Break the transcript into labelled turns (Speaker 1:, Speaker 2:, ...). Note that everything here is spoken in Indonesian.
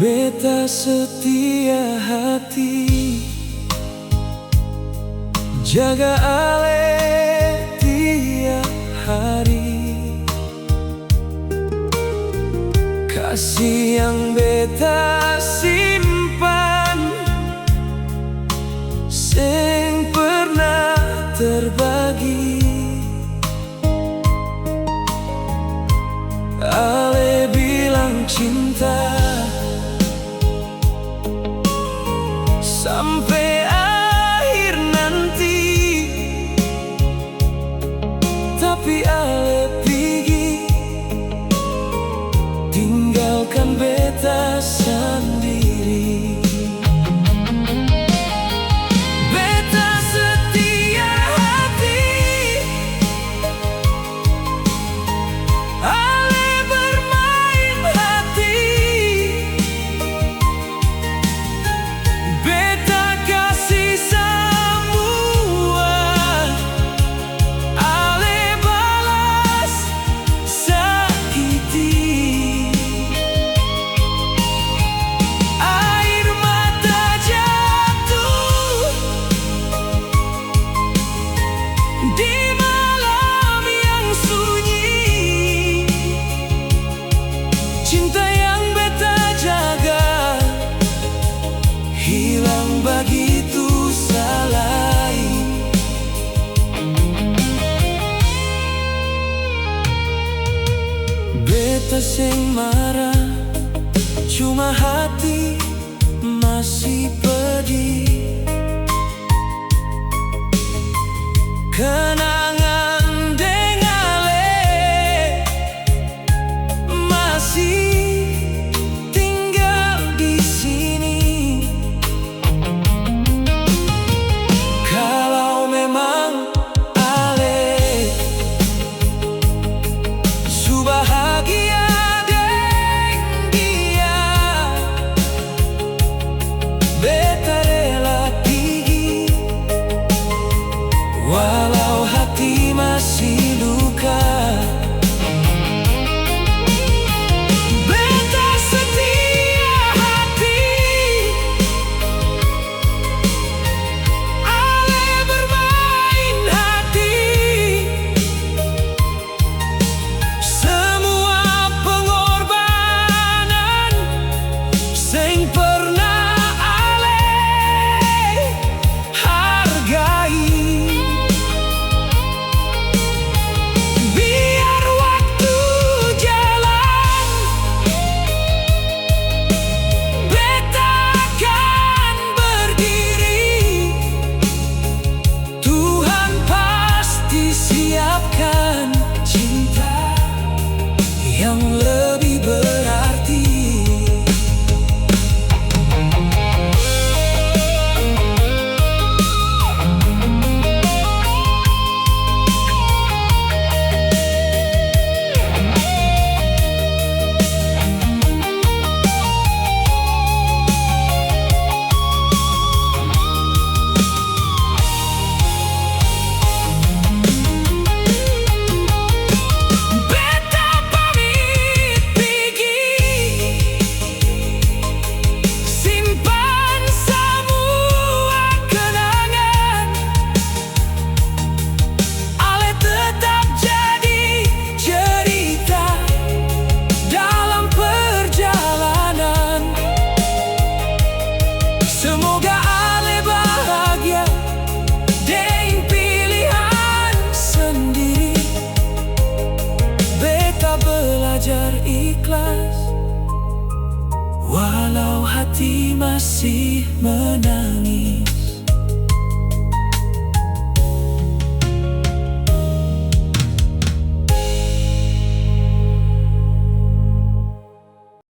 Speaker 1: Beta setia hati, jaga ale tiap hari. Kasih yang beta simpan, sing pernah terbagi. Ale bilang cinta sampai akhir nanti, tapi ale pergi, tinggalkan beta sendiri. Beta setia hati, ale bermain hati. Beta kasih semua, ale balas sakiti. Air mata jatuh di malam yang sunyi. Cinta yang beta jaga hilang begitu salai. Beta sing marah, cuma hati masih pedih. Kenangan deng ale masih tinggal di sini. Kalau memang ale su bahagia deng dia, beta rela pergi, walau hati masih luka. Beta setia hati, ale bermain hati. Semua pengorbanan sing pernah ale hargai. Biar waktu jalan, beta akan berdiri. Tuhan pasti siapkan cinta yang lebih berarti. Beta pamit pergi, simpan semua kenangan. Ale tetap jadi cerita dalam perjalanan. Semoga ale bahagia deng pilihan sendiri. Beta belajar ikhlas, walau hati masih menangis.